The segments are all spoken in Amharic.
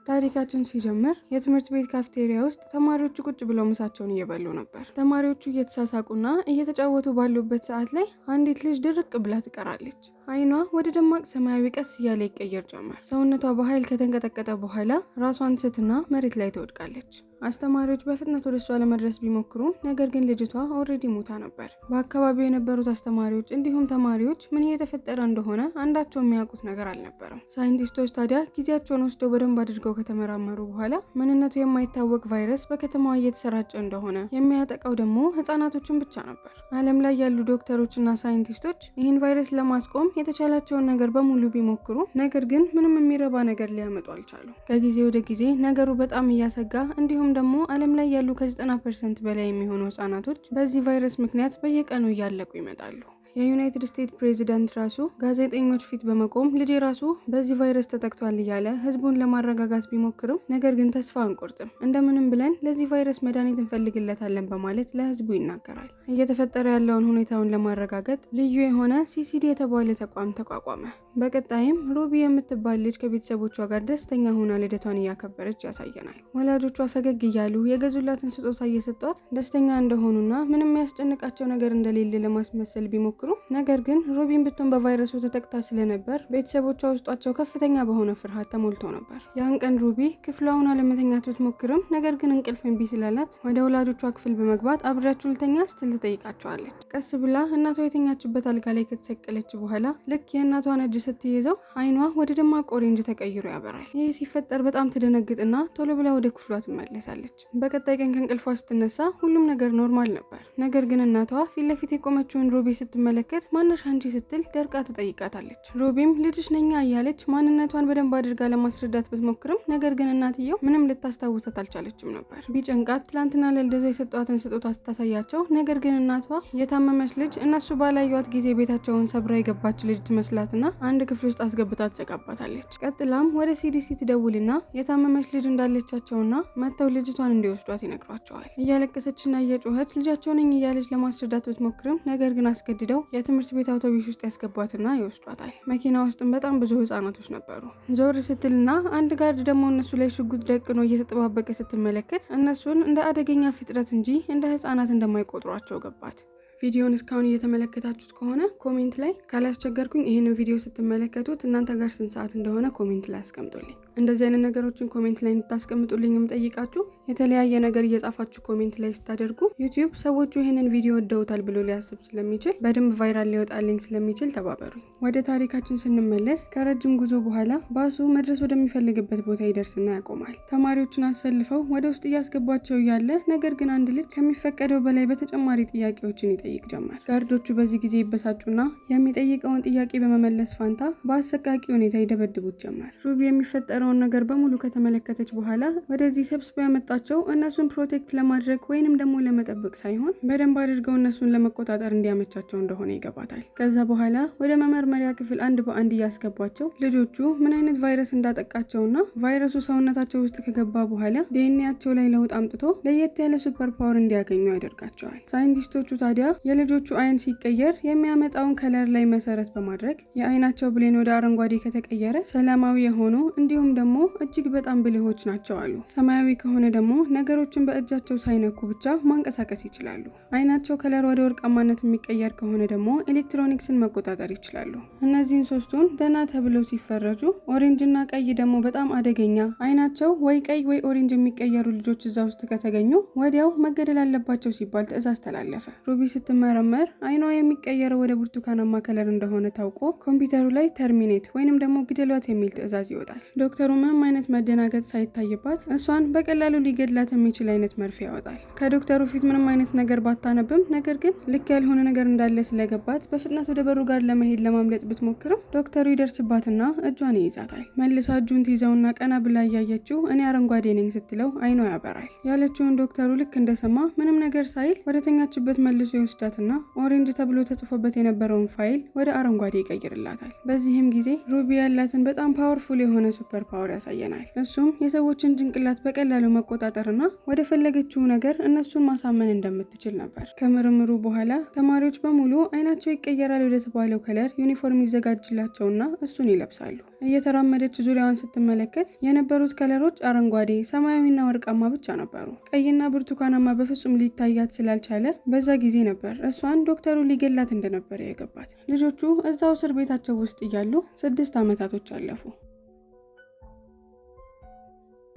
ታሪካችን ሲጀምር የትምህርት ቤት ካፍቴሪያ ውስጥ ተማሪዎቹ ቁጭ ብለው ምሳቸውን እየበሉ ነበር። ተማሪዎቹ እየተሳሳቁና እየተጫወቱ ባሉበት ሰዓት ላይ አንዲት ልጅ ድርቅ ብላ ትቀራለች። አይኗ ወደ ደማቅ ሰማያዊ ቀስ እያለ ይቀየር ጀመር። ሰውነቷ በኃይል ከተንቀጠቀጠ በኋላ ራሷን ስትና መሬት ላይ ትወድቃለች። አስተማሪዎች በፍጥነት ወደ እሷ ለመድረስ ቢሞክሩ ነገር ግን ልጅቷ ኦልሬዲ ሞታ ነበር። በአካባቢው የነበሩት አስተማሪዎች እንዲሁም ተማሪዎች ምን እየተፈጠረ እንደሆነ አንዳቸው የሚያውቁት ነገር አልነበረም። ሳይንቲስቶች ታዲያ ጊዜያቸውን ወስደው በደንብ አድርገው ከተመራመሩ በኋላ ምንነቱ የማይታወቅ ቫይረስ በከተማዋ እየተሰራጨ እንደሆነ የሚያጠቃው ደግሞ ህጻናቶችን ብቻ ነበር። ዓለም ላይ ያሉ ዶክተሮችና ሳይንቲስቶች ይህን ቫይረስ ለማስቆም የተቻላቸውን ነገር በሙሉ ቢሞክሩ ነገር ግን ምንም የሚረባ ነገር ሊያመጡ አልቻሉም። ከጊዜ ወደ ጊዜ ነገሩ በጣም እያሰጋ እንዲሁም ደግሞ ዓለም ላይ ያሉ ከ90% በላይ የሚሆኑ ህጻናቶች በዚህ ቫይረስ ምክንያት በየቀኑ እያለቁ ይመጣሉ። የዩናይትድ ስቴትስ ፕሬዚዳንት ራሱ ጋዜጠኞች ፊት በመቆም ልጄ ራሱ በዚህ ቫይረስ ተጠቅቷል እያለ ህዝቡን ለማረጋጋት ቢሞክርም ነገር ግን ተስፋ አንቆርጥም፣ እንደምንም ብለን ለዚህ ቫይረስ መድኃኒት እንፈልግለታለን በማለት ለህዝቡ ይናገራል። እየተፈጠረ ያለውን ሁኔታውን ለማረጋገጥ ልዩ የሆነ ሲሲዲ የተባለ ተቋም ተቋቋመ። በቀጣይም ሩቢ የምትባል ልጅ ከቤተሰቦቿ ጋር ደስተኛ ሆና ልደቷን እያከበረች ያሳየናል። ወላጆቿ ፈገግ እያሉ የገዙላትን ስጦታ እየሰጧት ደስተኛ እንደሆኑና ምንም ያስጨንቃቸው ነገር እንደሌለ ለማስመሰል ቢሞክሩ ነገር ግን ሩቢን ብትሆን በቫይረሱ ተጠቅታ ስለነበር ቤተሰቦቿ ውስጣቸው ከፍተኛ በሆነ ፍርሃት ተሞልቶ ነበር። ያን ቀን ሩቢ ክፍሏ ሆና ለመተኛት ብትሞክርም ነገር ግን እንቅልፍ እምቢ ስላላት ወደ ወላጆቿ ክፍል በመግባት አብራችሁ ልተኛ ስትል ትጠይቃቸዋለች። ቀስ ብላ እናቷ የተኛችበት አልጋ ላይ ከተሰቀለች በኋላ ልክ የእናቷን እጅ ስትይዘው አይኗ ወደ ደማቅ ኦሬንጅ ተቀይሮ ያበራል። ይህ ሲፈጠር በጣም ትደነግጥና ቶሎ ብላ ወደ ክፍሏ ትመለሳለች። በቀጣይ ቀን ከእንቅልፏ ስትነሳ ሁሉም ነገር ኖርማል ነበር። ነገር ግን እናቷ ፊት ለፊት የቆመችውን ሩቢ ስትመለከት ማነሽ አንቺ ስትል ደርቃ ትጠይቃታለች። ሩቢም ልጅሽ ነኛ እያለች ማንነቷን በደንብ አድርጋ ለማስረዳት ብትሞክርም ነገር ግን እናትየው ምንም ልታስታውሳት አልቻለችም ነበር። ቢጨንቃት ትላንትና ለልደቷ የሰጧትን ስጦታ ስታሳያቸው ነገር ግን እናቷ የታመመች ልጅ እነሱ ባላዩት ጊዜ ቤታቸውን ሰብራ የገባች ልጅ ትመስላትና አንድ ክፍል ውስጥ አስገብታ ትዘጋባታለች። ቀጥላም ወደ ሲዲሲ ትደውልና የታመመች ልጅ እንዳለቻቸውና መጥተው ልጅቷን እንዲወስዷት ይነግሯቸዋል። እያለቀሰችና እየጮኸች ልጃቸው ነኝ እያለች ለማስረዳት ብትሞክርም ነገር ግን አስገድደው የትምህርት ቤት አውቶቡስ ውስጥ ያስገቧትና ይወስዷታል። መኪና ውስጥም በጣም ብዙ ህጻናቶች ነበሩ። ዞር ስትልና አንድ ጋርድ ደግሞ እነሱ ላይ ሽጉጥ ደቅኖ እየተጠባበቀ ስትመለከት እነሱን እንደ አደገኛ ፍጥረት እንጂ እንደ ህጻናት እንደማይቆጥሯቸው ገባት። ቪዲዮውን እስካሁን እየተመለከታችሁት ከሆነ ኮሜንት ላይ ካላስቸገርኩኝ ይህንን ቪዲዮ ስትመለከቱት እናንተ ጋር ስንት ሰዓት እንደሆነ ኮሜንት ላይ አስቀምጡልኝ። እንደዚህ አይነት ነገሮችን ኮሜንት ላይ እንድታስቀምጡልኝ የምጠይቃችሁ የተለያየ ነገር እየጻፋችሁ ኮሜንት ላይ ስታደርጉ ዩቲዩብ ሰዎቹ ይህንን ቪዲዮ ወደውታል ብሎ ሊያስብ ስለሚችል በደንብ ቫይራል ሊወጣልኝ ስለሚችል ተባበሩኝ። ወደ ታሪካችን ስንመለስ ከረጅም ጉዞ በኋላ ባሱ መድረስ ወደሚፈልግበት ቦታ ይደርስና ያቆማል። ተማሪዎቹን አሰልፈው ወደ ውስጥ እያስገቧቸው እያለ ነገር ግን አንድ ልጅ ከሚፈቀደው በላይ በተጨማሪ ጥያቄዎችን ይጠይቅ ጀመር። ጋርዶቹ በዚህ ጊዜ ይበሳጩና የሚጠይቀውን ጥያቄ በመመለስ ፋንታ በአሰቃቂ ሁኔታ ይደበድቡት ጀመር። ሩቢ የሚፈጠረውን ነገር በሙሉ ከተመለከተች በኋላ ወደዚህ ሰብስበው ያመጣቸው እነሱን ፕሮቴክት ለማድረግ ወይንም ደግሞ ለመጠበቅ ሳይሆን በደንብ አድርገው እነሱን ለመቆጣጠር እንዲያመቻቸው እንደሆነ ይገባታል። ከዛ በኋላ ወደ መመርመሪያ ክፍል አንድ በአንድ እያስገቧቸው ልጆቹ ምን አይነት ቫይረስ እንዳጠቃቸውና ቫይረሱ ሰውነታቸው ውስጥ ከገባ በኋላ ዲኤንኤያቸው ላይ ለውጥ አምጥቶ ለየት ያለ ሱፐር ፓወር እንዲያገኙ ያደርጋቸዋል። ሳይንቲስቶቹ ታዲያ የልጆቹ አይን ሲቀየር የሚያመጣውን ከለር ላይ መሰረት በማድረግ የአይናቸው ብሌን ወደ አረንጓዴ ከተቀየረ ሰላማዊ የሆኑ እንዲሁም ደግሞ እጅግ በጣም ብልሆች ናቸው አሉ። ሰማያዊ ከሆነ ደግሞ ነገሮችን በእጃቸው ሳይነኩ ብቻ ማንቀሳቀስ ይችላሉ። አይናቸው ከለር ወደ ወርቃማነት የሚቀየር ከሆነ ደግሞ ኤሌክትሮኒክስን መቆጣጠር ይችላሉ። እነዚህን ሶስቱን ደህና ተብለው ሲፈረጁ፣ ኦሬንጅ እና ቀይ ደግሞ በጣም አደገኛ አይናቸው ወይ ቀይ ወይ ኦሬንጅ የሚቀየሩ ልጆች እዛ ውስጥ ከተገኙ ወዲያው መገደል አለባቸው ሲባል ትዕዛዝ ተላለፈ። ሩቢ ስትመረመር አይኗ የሚቀየረው ወደ ብርቱካናማ ከለር እንደሆነ ታውቆ ኮምፒውተሩ ላይ ተርሚኔት ወይንም ደግሞ ግደሏት የሚል ትዕዛዝ ይወጣል። ዶክተሩ ምንም አይነት መደናገጥ ሳይታይባት እሷን በቀላሉ ሊገድላት የሚችል አይነት መርፌ ያወጣል። ከዶክተሩ ፊት ምንም አይነት ነገር ባታነብም ነገር ግን ልክ ያልሆነ ነገር እንዳለ ስለገባት በፍጥነት ወደ በሩ ጋር ለመሄድ ለማምለጥ ብትሞክርም ዶክተሩ ይደርስባትና እጇን ይይዛታል። መልሳ እጁን ትይዘውና ቀና ብላ እያየችው እኔ አረንጓዴ ነኝ ስትለው አይኗ ያበራል። ያለችውን ዶክተሩ ልክ እንደሰማ ምንም ነገር ሳይል ወደተኛችበት መልሶ ይወስዳትና ኦሬንጅ ተብሎ ተጽፎበት የነበረውን ፋይል ወደ አረንጓዴ ይቀይርላታል። በዚህም ጊዜ ሩቢ ያላትን በጣም ፓወርፉል የሆነ ሱፐር ፓወር ያሳየናል። እሱም የሰዎችን ጭንቅላት በቀላሉ መቆጣጠር መቆጣጠርና ወደ ፈለገችው ነገር እነሱን ማሳመን እንደምትችል ነበር። ከምርምሩ በኋላ ተማሪዎች በሙሉ አይናቸው ይቀየራል ወደ ተባለው ከለር ዩኒፎርም ይዘጋጅላቸውና እሱን ይለብሳሉ። እየተራመደች ዙሪያዋን ስትመለከት የነበሩት ከለሮች አረንጓዴ፣ ሰማያዊና ወርቃማ ብቻ ነበሩ። ቀይና ብርቱካናማ በፍጹም ሊታያት ስላልቻለ በዛ ጊዜ ነበር እሷን ዶክተሩ ሊገላት እንደነበረ የገባት። ልጆቹ እዛው እስር ቤታቸው ውስጥ እያሉ 6 ዓመታቶች አለፉ።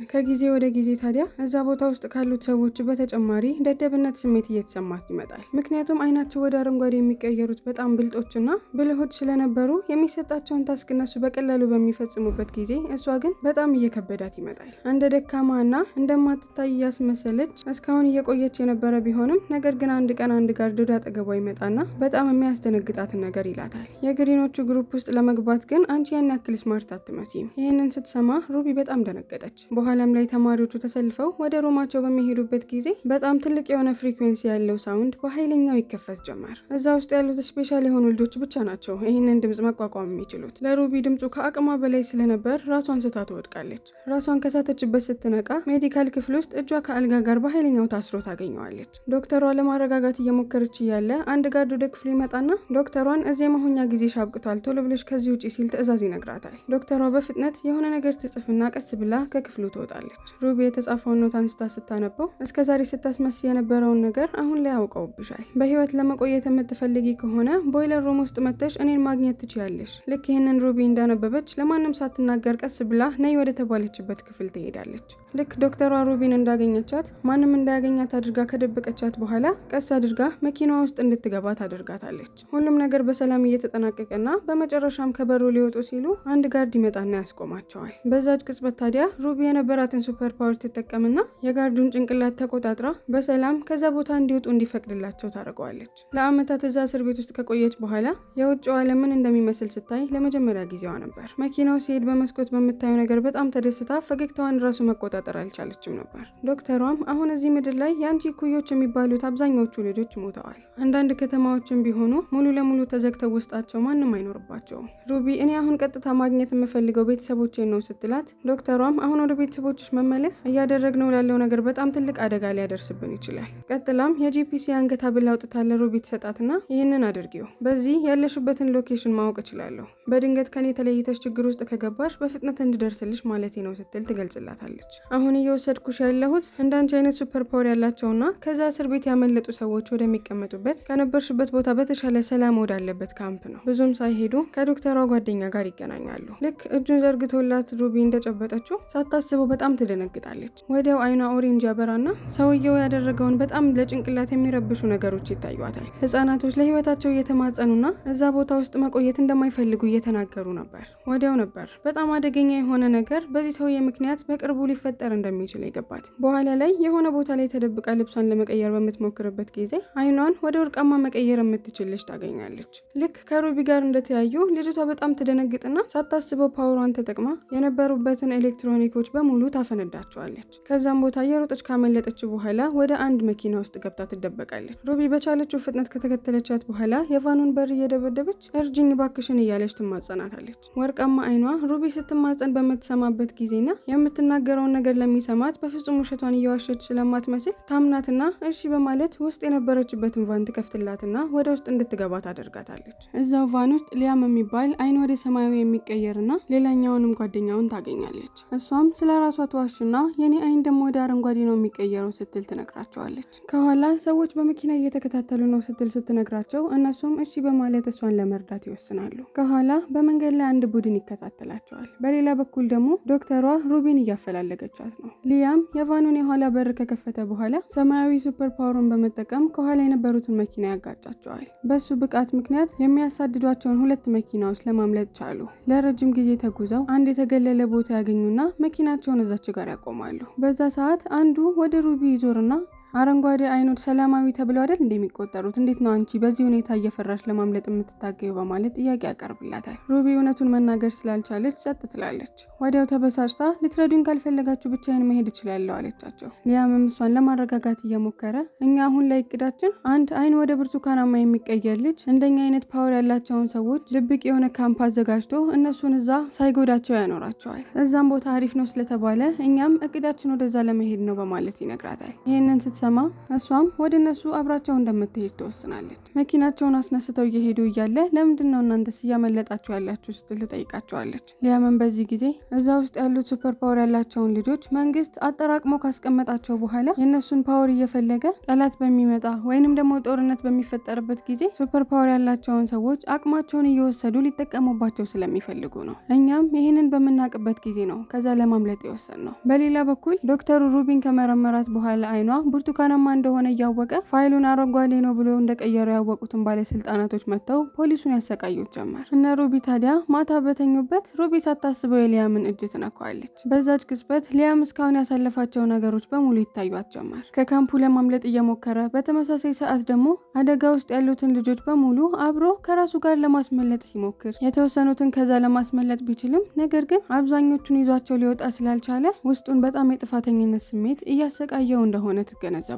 ከጊዜ ወደ ጊዜ ታዲያ እዛ ቦታ ውስጥ ካሉት ሰዎች በተጨማሪ ደደብነት ስሜት እየተሰማት ይመጣል። ምክንያቱም አይናቸው ወደ አረንጓዴ የሚቀየሩት በጣም ብልጦችና ብልሆች ስለነበሩ የሚሰጣቸውን ታስክ እነሱ በቀላሉ በሚፈጽሙበት ጊዜ እሷ ግን በጣም እየከበዳት ይመጣል። እንደ ደካማ እና እንደማትታይ እያስመሰለች እስካሁን እየቆየች የነበረ ቢሆንም ነገር ግን አንድ ቀን አንድ ጋርድ ወደ አጠገቧ ይመጣና በጣም የሚያስደነግጣትን ነገር ይላታል። የግሪኖቹ ግሩፕ ውስጥ ለመግባት ግን አንቺ ያን ያክል ስማርት አትመስይም። ይህንን ስትሰማ ሩቢ በጣም ደነገጠች። በኋላም ላይ ተማሪዎቹ ተሰልፈው ወደ ሮማቸው በሚሄዱበት ጊዜ በጣም ትልቅ የሆነ ፍሪኩዌንሲ ያለው ሳውንድ በኃይለኛው ይከፈት ጀመር። እዛ ውስጥ ያሉት ስፔሻል የሆኑ ልጆች ብቻ ናቸው ይህንን ድምጽ መቋቋም የሚችሉት። ለሩቢ ድምጹ ከአቅሟ በላይ ስለነበር ራሷን ስታ ትወድቃለች። ራሷን ከሳተችበት ስትነቃ ሜዲካል ክፍል ውስጥ እጇ ከአልጋ ጋር በኃይለኛው ታስሮ ታገኘዋለች። ዶክተሯ ለማረጋጋት እየሞከረች እያለ አንድ ጋርድ ወደ ክፍሉ ይመጣና ዶክተሯን እዚህ የመሆኛ ጊዜሽ አብቅቷል፣ ቶሎ ብለሽ ከዚህ ውጪ ሲል ትዕዛዝ ይነግራታል። ዶክተሯ በፍጥነት የሆነ ነገር ትጽፍና ቀስ ብላ ከክፍሉ ትወጣለች። ሩቢ የተጻፈውን ኖት አንስታ ስታነበው እስከዛሬ ስታስመስይ የነበረውን ነገር አሁን ላይ አውቀውብሻል። በህይወት ለመቆየት የምትፈልጊ ከሆነ ቦይለር ሩም ውስጥ መጥተሽ እኔን ማግኘት ትችያለሽ። ልክ ይህንን ሩቢ እንዳነበበች ለማንም ሳትናገር ቀስ ብላ ነይ ወደ ተባለችበት ክፍል ትሄዳለች። ልክ ዶክተሯ ሩቢን እንዳገኘቻት ማንም እንዳያገኛት አድርጋ ከደበቀቻት በኋላ ቀስ አድርጋ መኪናዋ ውስጥ እንድትገባ ታደርጋታለች። ሁሉም ነገር በሰላም እየተጠናቀቀና በመጨረሻም ከበሩ ሊወጡ ሲሉ አንድ ጋርድ ይመጣና ያስቆማቸዋል። በዛች ቅጽበት ታዲያ ሩቢ የነበራትን ሱፐር ፓወር ትጠቀምና የጋርዱን ጭንቅላት ተቆጣጥራ በሰላም ከዛ ቦታ እንዲወጡ እንዲፈቅድላቸው ታደርገዋለች። ለአመታት እዛ እስር ቤት ውስጥ ከቆየች በኋላ የውጭው ዓለም ምን እንደሚመስል ስታይ ለመጀመሪያ ጊዜዋ ነበር። መኪናው ሲሄድ በመስኮት በምታየው ነገር በጣም ተደስታ ፈገግታዋን ራሱ መቆጣጠር አልቻለችም ነበር። ዶክተሯም አሁን እዚህ ምድር ላይ የአንቺ እኩዮች የሚባሉት አብዛኛዎቹ ልጆች ሞተዋል። አንዳንድ ከተማዎችም ቢሆኑ ሙሉ ለሙሉ ተዘግተው ውስጣቸው ማንም አይኖርባቸውም። ሩቢ እኔ አሁን ቀጥታ ማግኘት የምፈልገው ቤተሰቦቼን ነው ስትላት ዶክተሯም አሁን ወደ ቤተሰቦችሽ መመለስ እያደረግነው ላለው ነገር በጣም ትልቅ አደጋ ሊያደርስብን ይችላል። ቀጥላም የጂፒሲ አንገት ሐብል አውጥታ ለሩቢ ትሰጣትና ይህንን አድርጊው፣ በዚህ ያለሽበትን ሎኬሽን ማወቅ እችላለሁ። በድንገት ከኔ ተለይተሽ ችግር ውስጥ ከገባሽ በፍጥነት እንድደርስልሽ ማለቴ ነው ስትል ትገልጽላታለች። አሁን እየወሰድኩሽ ያለሁት እንዳንቺ አይነት ሱፐር ፓወር ያላቸውና ከዛ እስር ቤት ያመለጡ ሰዎች ወደሚቀመጡበት ከነበርሽበት ቦታ በተሻለ ሰላም ወዳለበት ካምፕ ነው። ብዙም ሳይሄዱ ከዶክተሯ ጓደኛ ጋር ይገናኛሉ። ልክ እጁን ዘርግቶላት ሩቢ እንደጨበጠችው ሳታስበው በጣም ትደነግጣለች። ወዲያው አይኗ ኦሬንጅ ያበራና ሰውየው ያደረገውን በጣም ለጭንቅላት የሚረብሹ ነገሮች ይታዩታል። ህጻናቶች ለህይወታቸው እየተማጸኑና እዛ ቦታ ውስጥ መቆየት እንደማይፈልጉ እየተናገሩ ነበር። ወዲያው ነበር በጣም አደገኛ የሆነ ነገር በዚህ ሰውዬ ምክንያት በቅርቡ ሊፈጠር እንደሚችል የገባት። በኋላ ላይ የሆነ ቦታ ላይ ተደብቃ ልብሷን ለመቀየር በምትሞክርበት ጊዜ አይኗን ወደ ወርቃማ መቀየር የምትችል ልጅ ታገኛለች። ልክ ከሩቢ ጋር እንደተያዩ ልጅቷ በጣም ትደነግጥና ሳታስበው ፓወሯን ተጠቅማ የነበሩበትን ኤሌክትሮኒኮች በሙሉ ታፈነዳቸዋለች። ከዛም ቦታ የሮጠች ካመለጠች በኋላ ወደ አንድ መኪና ውስጥ ገብታ ትደበቃለች። ሩቢ በቻለችው ፍጥነት ከተከተለቻት በኋላ የቫኑን በር እየደበደበች እርጅኝ ባክሽን እያለች ትማጸናታለች። ወርቃማ አይኗ ሩቢ ስትማጸን በምትሰማበት ጊዜና የምትናገረውን ነገር ለሚሰማት በፍጹም ውሸቷን እየዋሸች ስለማትመስል ታምናትና እሺ በማለት ውስጥ የነበረችበትን ቫን ትከፍትላትና ወደ ውስጥ እንድትገባ ታደርጋታለች። እዛው ቫን ውስጥ ሊያም የሚባል አይን ወደ ሰማያዊ የሚቀየርና ሌላኛውንም ጓደኛውን ታገኛለች። እሷም ስለ ራሷ ተዋሽና የኔ አይን ደግሞ ወደ አረንጓዴ ነው የሚቀየረው ስትል ትነግራቸዋለች። ከኋላ ሰዎች በመኪና እየተከታተሉ ነው ስትል ስትነግራቸው እነሱም እሺ በማለት እሷን ለመርዳት ይወስናሉ። ከኋላ በመንገድ ላይ አንድ ቡድን ይከታተላቸዋል። በሌላ በኩል ደግሞ ዶክተሯ ሩቢን እያፈላለገቻት ነው። ሊያም የቫኑን የኋላ በር ከከፈተ በኋላ ሰማያዊ ሱፐር ፓወሩን በመጠቀም ከኋላ የነበሩትን መኪና ያጋጫቸዋል። በሱ ብቃት ምክንያት የሚያሳድዷቸውን 2 መኪናዎች ለማምለጥ ቻሉ። ለረጅም ጊዜ ተጉዘው አንድ የተገለለ ቦታ ያገኙና መኪናቸውን እዛች ጋር ያቆማሉ። በዛ ሰዓት አንዱ ወደ ሩቢ ይዞርና አረንጓዴ አይኖች ሰላማዊ ተብለው አይደል እንደሚቆጠሩት? እንዴት ነው አንቺ በዚህ ሁኔታ እየፈራሽ ለማምለጥ የምትታገዩ? በማለት ጥያቄ ያቀርብላታል። ሩቢ እውነቱን መናገር ስላልቻለች ጸጥ ትላለች። ወዲያው ተበሳጭታ ልትረዱኝ ካልፈለጋችሁ ብቻዬን መሄድ እችላለሁ አለቻቸው። ሊያምም እሷን ለማረጋጋት እየሞከረ እኛ አሁን ላይ እቅዳችን አንድ አይን ወደ ብርቱካናማ የሚቀየር ልጅ እንደኛ አይነት ፓወር ያላቸውን ሰዎች ድብቅ የሆነ ካምፕ አዘጋጅቶ እነሱን እዛ ሳይጎዳቸው ያኖራቸዋል። እዛም ቦታ አሪፍ ነው ስለተባለ እኛም እቅዳችን ወደዛ ለመሄድ ነው በማለት ይነግራታል። ይህንን ስትሰማ እሷም ወደ እነሱ አብራቸው እንደምትሄድ ትወስናለች። መኪናቸውን አስነስተው እየሄዱ እያለ ለምንድን ነው እናንተስ እያመለጣችሁ ያላችሁ ስትል ትጠይቃቸዋለች። ሊያምን በዚህ ጊዜ እዛ ውስጥ ያሉት ሱፐር ፓወር ያላቸውን ልጆች መንግስት አጠራቅሞ ካስቀመጣቸው በኋላ የእነሱን ፓወር እየፈለገ ጠላት በሚመጣ ወይንም ደግሞ ጦርነት በሚፈጠርበት ጊዜ ሱፐር ፓወር ያላቸውን ሰዎች አቅማቸውን እየወሰዱ ሊጠቀሙባቸው ስለሚፈልጉ ነው። እኛም ይህንን በምናውቅበት ጊዜ ነው ከዛ ለማምለጥ የወሰንነው። በሌላ በኩል ዶክተሩ ሩቢን ከመረመራት በኋላ አይኗ ብርቱካናማ እንደሆነ እያወቀ ፋይሉን አረንጓዴ ነው ብሎ እንደቀየረው ያወቁትን ባለስልጣናቶች መጥተው ፖሊሱን ያሰቃዩት ጀመር። እነ ሩቢ ታዲያ ማታ በተኙበት ሩቢ ሳታስበው የሊያምን እጅ ትነካዋለች። በዛች ቅጽበት ሊያም እስካሁን ያሳለፋቸው ነገሮች በሙሉ ይታዩት ጀመር። ከካምፑ ለማምለጥ እየሞከረ በተመሳሳይ ሰዓት ደግሞ አደጋ ውስጥ ያሉትን ልጆች በሙሉ አብሮ ከራሱ ጋር ለማስመለጥ ሲሞክር የተወሰኑትን ከዛ ለማስመለጥ ቢችልም ነገር ግን አብዛኞቹን ይዟቸው ሊወጣ ስላልቻለ ውስጡን በጣም የጥፋተኝነት ስሜት እያሰቃየው እንደሆነ ትገነዘባለች።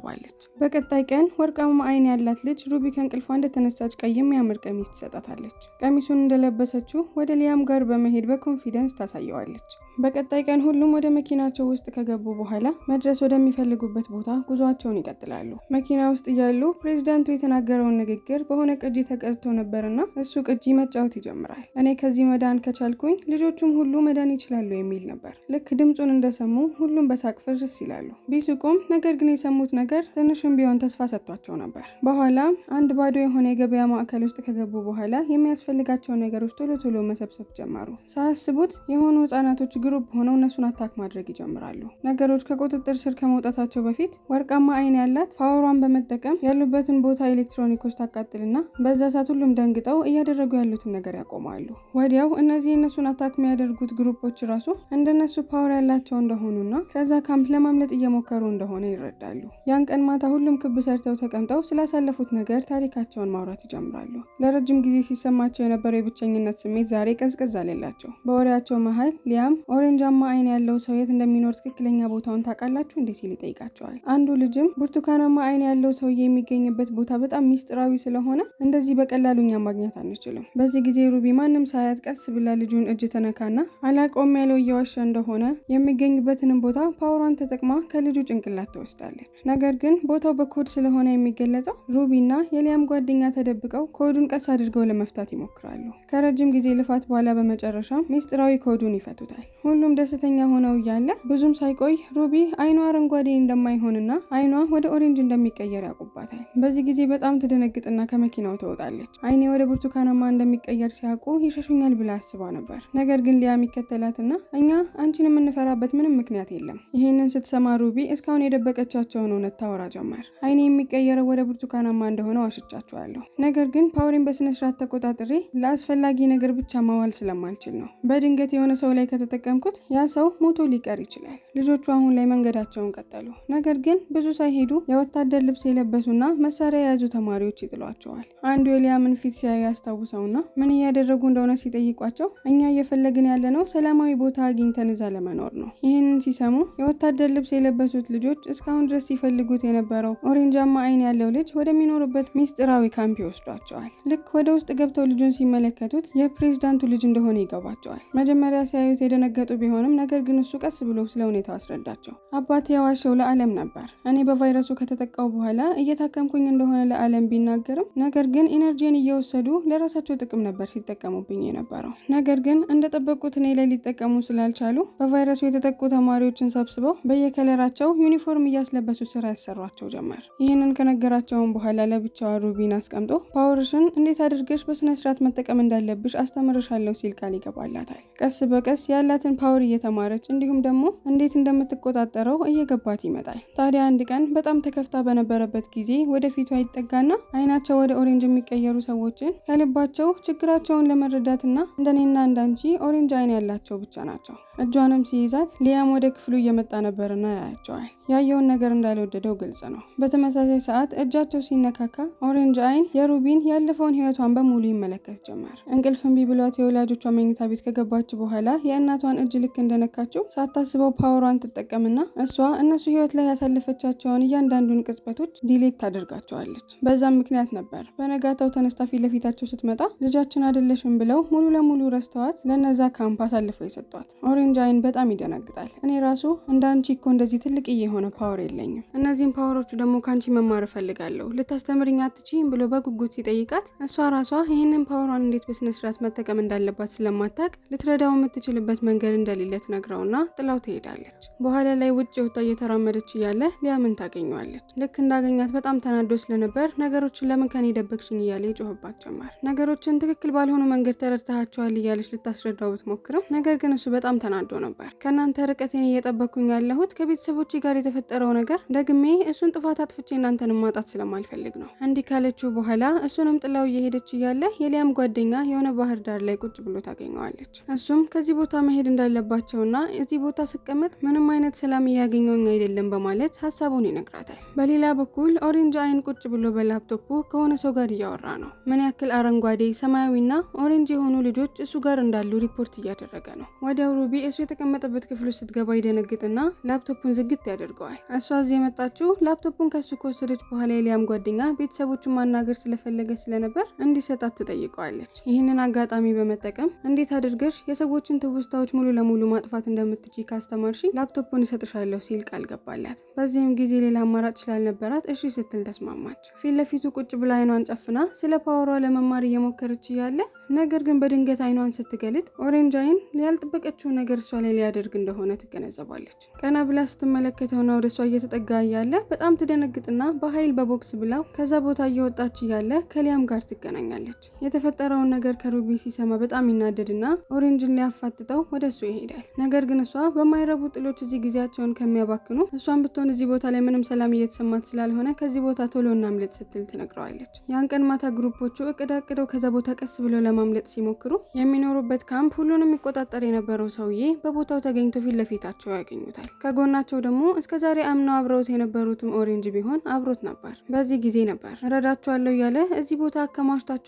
በቀጣይ ቀን ወርቃማ አይን ያላት ልጅ ሩቢ ከእንቅልፏ እንደተነሳች ቀይ የሚያምር ቀሚስ ትሰጣታለች። ቀሚሱን እንደለበሰችው ወደ ሊያም ጋር በመሄድ በኮንፊደንስ ታሳየዋለች። በቀጣይ ቀን ሁሉም ወደ መኪናቸው ውስጥ ከገቡ በኋላ መድረስ ወደሚፈልጉበት ቦታ ጉዟቸውን ይቀጥላሉ። መኪና ውስጥ እያሉ ፕሬዝዳንቱ የተናገረውን ንግግር በሆነ ቅጂ ተቀድቶ ነበርና እሱ ቅጂ መጫወት ይጀምራል። እኔ ከዚህ መዳን ከቻልኩኝ ልጆቹም ሁሉ መዳን ይችላሉ የሚል ነበር። ልክ ድምፁን እንደሰሙ ሁሉም በሳቅ ፍርስ ይላሉ። ቢስቁም ነገር ግን የሰሙት ነገር ትንሽም ቢሆን ተስፋ ሰጥቷቸው ነበር። በኋላም አንድ ባዶ የሆነ የገበያ ማዕከል ውስጥ ከገቡ በኋላ የሚያስፈልጋቸውን ነገሮች ቶሎ ቶሎ መሰብሰብ ጀመሩ። ሳያስቡት የሆኑ ህጻናቶች ግሩፕ ሆነው እነሱን አታክ ማድረግ ይጀምራሉ። ነገሮች ከቁጥጥር ስር ከመውጣታቸው በፊት ወርቃማ አይን ያላት ፓወሯን በመጠቀም ያሉበትን ቦታ ኤሌክትሮኒኮች ታቃጥልና በዛ ሰዓት ሁሉም ደንግጠው እያደረጉ ያሉትን ነገር ያቆማሉ። ወዲያው እነዚህ እነሱን አታክ የሚያደርጉት ግሩፖች ራሱ እንደነሱ ፓወር ያላቸው እንደሆኑና ከዛ ካምፕ ለማምለጥ እየሞከሩ እንደሆነ ይረዳሉ። ያን ቀን ማታ ሁሉም ክብ ሰርተው ተቀምጠው ስላሳለፉት ነገር ታሪካቸውን ማውራት ይጀምራሉ። ለረጅም ጊዜ ሲሰማቸው የነበረው የብቸኝነት ስሜት ዛሬ ቀዝቀዝ አለላቸው። በወሬያቸው መሀል ሊያም ኦሬንጃማ አይን ያለው ሰው የት እንደሚኖር ትክክለኛ ቦታውን ታውቃላችሁ እንዴ ሲል ይጠይቃቸዋል። አንዱ ልጅም ብርቱካናማ አይን ያለው ሰውዬ የሚገኝበት ቦታ በጣም ሚስጥራዊ ስለሆነ እንደዚህ በቀላሉ እኛ ማግኘት አንችልም። በዚህ ጊዜ ሩቢ ማንም ሳያት ቀስ ብላ ልጁን እጅ ተነካና አላቆም ያለው እየዋሸ እንደሆነ የሚገኝበትንም ቦታ ፓወሯን ተጠቅማ ከልጁ ጭንቅላት ትወስዳለች። ነገር ግን ቦታው በኮድ ስለሆነ የሚገለጸው ሩቢና የሊያም ጓደኛ ተደብቀው ኮዱን ቀስ አድርገው ለመፍታት ይሞክራሉ። ከረጅም ጊዜ ልፋት በኋላ በመጨረሻ ሚስጥራዊ ኮዱን ይፈቱታል። ሁሉም ደስተኛ ሆነው እያለ ብዙም ሳይቆይ ሩቢ አይኗ አረንጓዴ እንደማይሆንና አይኗ ወደ ኦሬንጅ እንደሚቀየር ያውቁባታል። በዚህ ጊዜ በጣም ትደነግጥና ከመኪናው ትወጣለች። አይኔ ወደ ብርቱካናማ እንደሚቀየር ሲያውቁ ይሸሹኛል ብላ አስባ ነበር። ነገር ግን ሊያም ይከተላትና እኛ አንቺን የምንፈራበት ምንም ምክንያት የለም። ይህንን ስትሰማ ሩቢ እስካሁን የደበቀቻቸውን እውነት ታወራ ጀመር። አይኔ የሚቀየረው ወደ ብርቱካናማ እንደሆነ ዋሽቻቸዋለሁ። ነገር ግን ፓወሬን በስነስርዓት ተቆጣጥሬ ለአስፈላጊ ነገር ብቻ ማዋል ስለማልችል ነው። በድንገት የሆነ ሰው ላይ ከተጠቀምኩት ያ ሰው ሞቶ ሊቀር ይችላል። ልጆቹ አሁን ላይ መንገዳቸውን ቀጠሉ። ነገር ግን ብዙ ሳይሄዱ የወታደር ልብስ የለበሱና መሳሪያ የያዙ ተማሪዎች ይጥሏቸዋል። አንዱ የሊያምን ፊት ሲያዩ ያስታውሰውና ምን እያደረጉ እንደሆነ ሲጠይቋቸው እኛ እየፈለግን ያለነው ሰላማዊ ቦታ አግኝተን እዛ ለመኖር ነው። ይህንን ሲሰሙ የወታደር ልብስ የለበሱት ልጆች እስካሁን ድረስ ሲፈልጉት የነበረው ኦሬንጃማ አይን ያለው ልጅ ወደሚኖርበት ሚስጥራዊ ካምፕ ይወስዷቸዋል። ልክ ወደ ውስጥ ገብተው ልጁን ሲመለከቱት የፕሬዝዳንቱ ልጅ እንደሆነ ይገባቸዋል። መጀመሪያ ሲያዩት የደነገጡ ቢሆንም ነገር ግን እሱ ቀስ ብሎ ስለ ሁኔታው አስረዳቸው። አባቴ የዋሸው ለዓለም ነበር። እኔ በቫይረሱ ከተጠቃው በኋላ እየታከምኩኝ እንደሆነ ለዓለም ቢናገርም ነገር ግን ኢነርጂን እየወሰዱ ለራሳቸው ጥቅም ነበር ሲጠቀሙብኝ የነበረው። ነገር ግን እንደጠበቁት እኔ ላይ ሊጠቀሙ ስላልቻሉ በቫይረሱ የተጠቁ ተማሪዎችን ሰብስበው በየከለራቸው ዩኒፎርም እያስለበሱ ስራ ያሰሯቸው ጀመር። ይህንን ከነገራቸውን በኋላ ለብቻዋ ሩቢን አስቀምጦ ፓወርሽን እንዴት አድርገሽ በስነስርዓት መጠቀም እንዳለብሽ አስተምርሻለሁ ሲል ቃል ይገባላታል። ቀስ በቀስ ያላትን ፓወር እየተማረች እንዲሁም ደግሞ እንዴት እንደምትቆጣጠረው እየገባት ይመጣል። ታዲያ አንድ ቀን በጣም ተከፍታ በነበረበት ጊዜ ወደፊቷ ይጠጋና አይናቸው ወደ ኦሬንጅ የሚቀየሩ ሰዎችን ከልባቸው ችግራቸውን ለመረዳትና እንደኔና እንዳንቺ ኦሬንጅ አይን ያላቸው ብቻ ናቸው። እጇንም ሲይዛት ሊያም ወደ ክፍሉ እየመጣ ነበርና ያያቸዋል። ያየውን ነገር እንዳልወደደ እንደተናደደው ግልጽ ነው። በተመሳሳይ ሰዓት እጃቸው ሲነካካ ኦሬንጅ አይን የሩቢን ያለፈውን ህይወቷን በሙሉ ይመለከት ጀመር። እንቅልፍ እምቢ ብሏት የወላጆቿ መኝታ ቤት ከገባች በኋላ የእናቷን እጅ ልክ እንደነካችው ሳታስበው ፓወሯን ትጠቀምና እሷ እነሱ ህይወት ላይ ያሳለፈቻቸውን እያንዳንዱን ቅጽበቶች ዲሌት ታደርጋቸዋለች። በዛም ምክንያት ነበር በነጋታው ተነስታ ፊት ለፊታቸው ስትመጣ ልጃችን አይደለሽም ብለው ሙሉ ለሙሉ ረስተዋት ለነዛ ካምፕ አሳልፈው የሰጧት። ኦሬንጅ አይን በጣም ይደነግጣል። እኔ ራሱ እንዳንቺ እኮ እንደዚህ ትልቅዬ የሆነ ፓወር የለኝም። እነዚህን ፓወሮቹ ደግሞ ካንቺ መማር እፈልጋለሁ። ልታስተምርኝ አትችይም ብሎ በጉጉት ሲጠይቃት እሷ ራሷ ይህንን ፓወሯን እንዴት በስነ ስርዓት መጠቀም እንዳለባት ስለማታውቅ ልትረዳው የምትችልበት መንገድ እንደሌለ ትነግረውና ጥላው ትሄዳለች። በኋላ ላይ ውጭ ወጣ እየተራመደች እያለ ሊያምን ታገኘዋለች። ልክ እንዳገኛት በጣም ተናዶ ስለነበር ነገሮችን ለምን ከኔ ደበቅሽኝ እያለ ይጮህባት ጀመር። ነገሮችን ትክክል ባልሆኑ መንገድ ተረድተሃቸዋል እያለች ልታስረዳው ብትሞክርም ነገር ግን እሱ በጣም ተናዶ ነበር። ከእናንተ ርቀቴን እየጠበቅኩኝ ያለሁት ከቤተሰቦቼ ጋር የተፈጠረው ነገር ደግሜ እሱን ጥፋት አጥፍቼ እናንተን ማጣት ስለማልፈልግ ነው። እንዲህ ካለችው በኋላ እሱንም ጥላው እየሄደች እያለ የሊያም ጓደኛ የሆነ ባህር ዳር ላይ ቁጭ ብሎ ታገኘዋለች። እሱም ከዚህ ቦታ መሄድ እንዳለባቸውና እዚህ ቦታ ስቀመጥ ምንም አይነት ሰላም እያገኘውኝ አይደለም በማለት ሀሳቡን ይነግራታል። በሌላ በኩል ኦሬንጅ አይን ቁጭ ብሎ በላፕቶፑ ከሆነ ሰው ጋር እያወራ ነው። ምን ያክል አረንጓዴ፣ ሰማያዊና ኦሬንጅ የሆኑ ልጆች እሱ ጋር እንዳሉ ሪፖርት እያደረገ ነው። ወዲያው ሩቢ እሱ የተቀመጠበት ክፍል ውስጥ ስትገባ ይደነግጥና ላፕቶፑን ዝግት ያደርገዋል። እሷ እዚህ የመጣችው ላፕቶፑን ከሱ ከወሰደች በኋላ የሊያም ጓደኛ ቤተሰቦቹን ማናገር ስለፈለገች ስለነበር እንዲሰጣት ትጠይቀዋለች። ይህንን አጋጣሚ በመጠቀም እንዴት አድርገሽ የሰዎችን ትውስታዎች ሙሉ ለሙሉ ማጥፋት እንደምትችይ ካስተማርሽ ላፕቶፑን እሰጥሻለሁ ሲል ቃል ገባላት። በዚህም ጊዜ ሌላ አማራጭ ስላልነበራት እሺ ስትል ተስማማች። ፊት ለፊቱ ቁጭ ብላ አይኗን ጨፍና ስለ ፓወሯ ለመማር እየሞከረች እያለ ነገር ግን በድንገት አይኗን ስትገልጥ ኦሬንጅ አይን ያልጠበቀችው ነገር እሷ ላይ ሊያደርግ እንደሆነ ትገነዘባለች። ቀና ብላ ስትመለከተውና ወደ እሷ እየተጠጋ እያለ በጣም ትደነግጥና በኃይል በቦክስ ብላው ከዛ ቦታ እየወጣች እያለ ከሊያም ጋር ትገናኛለች። የተፈጠረውን ነገር ከሩቢ ሲሰማ በጣም ይናደድና ኦሬንጅን ሊያፋጥጠው ወደ እሱ ይሄዳል። ነገር ግን እሷ በማይረቡ ጥሎች እዚህ ጊዜያቸውን ከሚያባክኑ እሷን ብትሆን እዚህ ቦታ ላይ ምንም ሰላም እየተሰማት ስላልሆነ ከዚህ ቦታ ቶሎ እናምልጥ ስትል ትነግረዋለች። ያን ቀን ማታ ግሩፖቹ እቅድ አቅደው ከዛ ቦታ ቀስ ብለው ለማምለጥ ሲሞክሩ የሚኖሩበት ካምፕ ሁሉንም የሚቆጣጠር የነበረው ሰውዬ በቦታው ተገኝቶ ፊት ለፊታቸው ያገኙታል። ከጎናቸው ደግሞ እስከዛሬ አምነው አብረውት የነበሩትም ኦሬንጅ ቢሆን አብሮት ነበር። በዚህ ጊዜ ነበር እረዳቸዋለሁ እያለ እዚህ ቦታ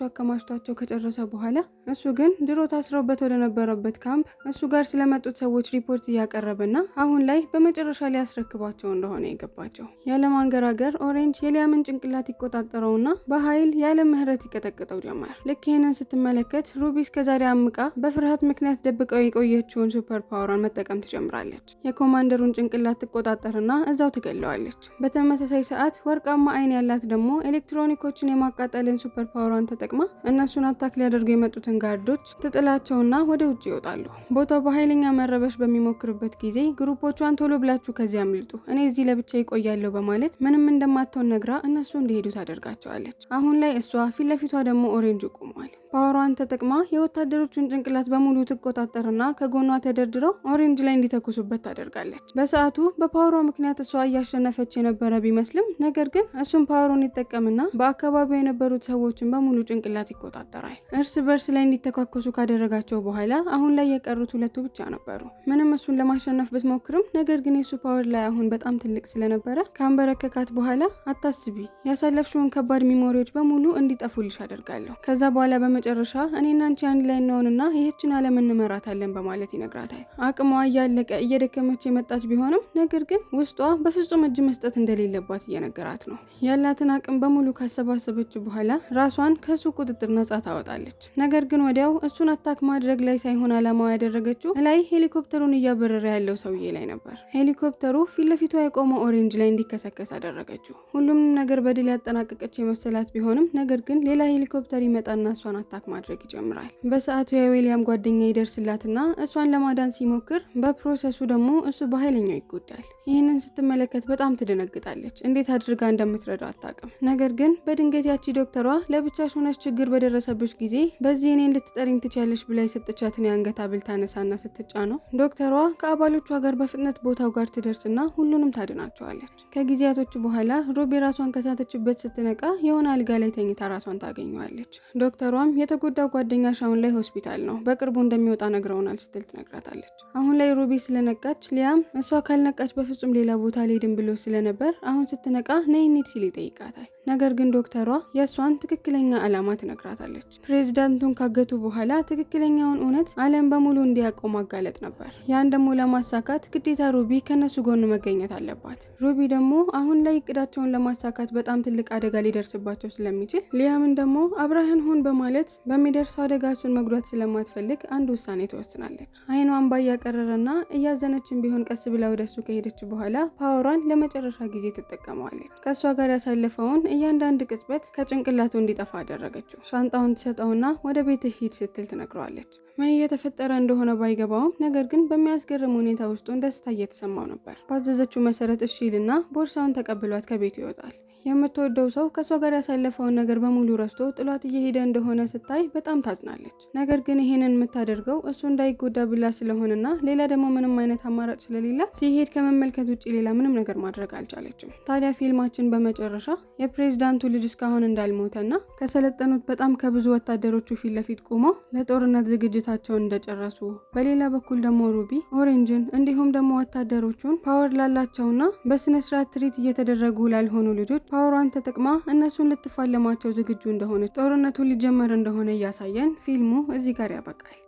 አከማሽቷቸው ከጨረሰ በኋላ እሱ ግን ድሮ ታስረውበት ወደ ነበረበት ካምፕ እሱ ጋር ስለመጡት ሰዎች ሪፖርት እያቀረበና አሁን ላይ በመጨረሻ ሊያስረክባቸው እንደሆነ የገባቸው። ያለ ማንገራገር ኦሬንጅ የሊያምን ጭንቅላት ይቆጣጠረውና በኃይል ያለ ምህረት ይቀጠቅጠው ጀመር። ልክ ይህንን ስትመለከት ሩቢ እስከዛሬ አምቃ በፍርሃት ምክንያት ደብቀው የቆየችውን ሱፐር ፓወሯን መጠቀም ትጀምራለች። የኮማንደሩን ጭንቅላት ትቆጣጠርና እዛው ትገለዋለች። በተመሳሳይ ሰዓት ወርቃማ አይን ያላት ደግሞ ኤሌክትሮኒኮችን የማቃጠልን ሱፐር ፓወሯን ተጠቅማ እነሱን አታክ ሊያደርጉ የመጡትን ጋርዶች ትጥላቸውና ወደ ውጭ ይወጣሉ። ቦታው በኃይለኛ መረበሽ በሚሞክርበት ጊዜ ግሩፖቿን ቶሎ ብላችሁ ከዚህ አምልጡ፣ እኔ እዚህ ለብቻ ይቆያለሁ በማለት ምንም እንደማትሆን ነግራ እነሱ እንዲሄዱ ታደርጋቸዋለች። አሁን ላይ እሷ ፊት ለፊቷ ደግሞ ኦሬንጅ ቆሟል። ፓወሯን ተጠቅማ የወታደሮቹን ጭንቅላት በሙሉ ትቆጣጠርና ከጎኗ ተደርድረው ኦሬንጅ ላይ እንዲተኩሱበት ታደርጋለች። በሰዓቱ በፓወሯ ምክንያት እሷ እያሸነፈች የነበረ ቢመስልም ነገር ግን እሱም ፓወሩን ይጠቀምና በአካባቢው የነበሩት ሰዎችን በሙሉ ጭንቅላት ይቆጣጠራል። እርስ በርስ ላይ እንዲተኳኮሱ ካደረጋቸው በኋላ አሁን ላይ የቀሩት ሁለቱ ብቻ ነበሩ። ምንም እሱን ለማሸነፍ ብትሞክርም ነገር ግን የሱ ፓወር ላይ አሁን በጣም ትልቅ ስለነበረ ካንበረከካት በኋላ አታስቢ፣ ያሳለፍሽውን ከባድ ሚሞሪዎች በሙሉ እንዲጠፉልሽ አደርጋለሁ። ከዛ በኋላ በመጨረሻ እኔና አንቺ አንድ ላይ እንሆንና ይህችን ዓለም እንመራታለን በማለት ይነግራታል። አቅሟ እያለቀ እየደከመች የመጣች ቢሆንም ነገር ግን ውስጧ በፍጹም እጅ መስጠት እንደሌለባት እየነገራት ነው። ያላትን አቅም በሙሉ ካሰባሰበች በኋላ ራሷን ከሱ ቁጥጥር ነጻ ታወጣለች። ነገር ግን ወዲያው እሱን አታክ ማድረግ ላይ ሳይሆን ዓላማው ያደረገችው ላይ ሄሊኮፕተሩን እያበረረ ያለው ሰውዬ ላይ ነበር። ሄሊኮፕተሩ ፊት ለፊቷ የቆመው ኦሬንጅ ላይ እንዲከሰከስ አደረገችው። ሁሉም ነገር በድል ያጠናቀቀች የመሰላት ቢሆንም ነገር ግን ሌላ ሄሊኮፕተር ይመጣና እሷን አታክ ማድረግ ይጀምራል። በሰዓቱ የዊሊያም ጓደኛ ይደርስላትና እሷን ለማዳን ሲሞክር በፕሮሰሱ ደግሞ እሱ በኃይለኛው ይጎዳል። ይህንን ስትመለከት በጣም ትደነግጣለች። እንዴት አድርጋ እንደምትረዳው አታውቅም። ነገር ግን በድንገት ያቺ ዶክተሯ ለብቻሽ ሆነሽ ችግር በደረሰብሽ ጊዜ በዚህ እኔን ልትጠሪኝ ትችያለሽ ብላ የሰጠቻትን የአንገት ሐብል ታነሳና ስትጫነው ዶክተሯ ከአባሎቿ ጋር በፍጥነት ቦታው ጋር ትደርስና ሁሉንም ታድናቸዋለች። ከጊዜያቶች በኋላ ሩቢ ራሷን ከሳተችበት ስትነቃ የሆነ አልጋ ላይ ተኝታ ራሷን ታገኘዋለች። ዶክተሯም የተጎዳው ጓደኛሽ አሁን ላይ ሆስፒታል ነው፣ በቅርቡ እንደሚወጣ ነግረውናል ስትል ትነግራታለች። አሁን ላይ ሩቢ ስለነቃች ሊያም እሷ ካልነቃች በፍጹም ሌላ ቦታ ሊሄድም ብሎ ስለነበር አሁን ስትነቃ ነይ እንሂድ ሲል ይጠይቃታል። ነገር ግን ዶክተሯ የእሷን ትክክለኛ ዓላማ ትነግራታለች። ፕሬዚዳንቱን ካገቱ በኋላ ትክክለኛውን እውነት ዓለም በሙሉ እንዲያውቀው ማጋለጥ ነበር። ያን ደግሞ ለማሳካት ግዴታ ሩቢ ከነሱ ጎን መገኘት አለባት። ሩቢ ደግሞ አሁን ላይ እቅዳቸውን ለማሳካት በጣም ትልቅ አደጋ ሊደርስባቸው ስለሚችል ሊያምን ደግሞ አብረህን ሁን በማለት በሚደርሰው አደጋ እሱን መጉዳት ስለማትፈልግ አንድ ውሳኔ ትወስናለች። አይኗ እንባ እያቀረረና እያዘነችን ቢሆን ቀስ ብላ ወደሱ ከሄደች በኋላ ፓወሯን ለመጨረሻ ጊዜ ትጠቀመዋለች። ከእሷ ጋር ያሳለፈውን እያንዳንድ ቅጽበት ከጭንቅላቱ እንዲጠፋ አደረገችው። ሻንጣውን ትሰጠውና ወደ ቤት ሂድ ስትል ትነግረዋለች። ምን እየተፈጠረ እንደሆነ ባይገባውም ነገር ግን በሚያስገርም ሁኔታ ውስጡን ደስታ እየተሰማው ነበር። ባዘዘችው መሰረት እሺ ይልና ቦርሳውን ተቀብሏት ከቤቱ ይወጣል። የምትወደው ሰው ከሷ ጋር ያሳለፈውን ነገር በሙሉ ረስቶ ጥሏት እየሄደ እንደሆነ ስታይ በጣም ታዝናለች። ነገር ግን ይሄንን የምታደርገው እሱ እንዳይጎዳ ብላ ስለሆነና ሌላ ደግሞ ምንም አይነት አማራጭ ስለሌላት ሲሄድ ከመመልከት ውጪ ሌላ ምንም ነገር ማድረግ አልቻለችም። ታዲያ ፊልማችን በመጨረሻ የፕሬዝዳንቱ ልጅ እስካሁን እንዳልሞተና ከሰለጠኑት በጣም ከብዙ ወታደሮቹ ፊት ለፊት ቆመው ለጦርነት ዝግጅታቸውን እንደጨረሱ፣ በሌላ በኩል ደግሞ ሩቢ ኦሬንጅን እንዲሁም ደግሞ ወታደሮቹን ፓወር ላላቸውና በስነ ስርዓት ትሪት እየተደረጉ ላልሆኑ ልጆች ፓወሯን ተጠቅማ እነሱን ልትፋለማቸው ዝግጁ እንደሆነች ጦርነቱ ሊጀመር እንደሆነ እያሳየን ፊልሙ እዚህ ጋር ያበቃል።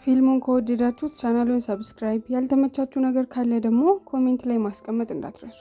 ፊልሙን ከወደዳችሁት ቻናሉን ሰብስክራይብ፣ ያልተመቻችሁ ነገር ካለ ደግሞ ኮሜንት ላይ ማስቀመጥ እንዳትረሱ።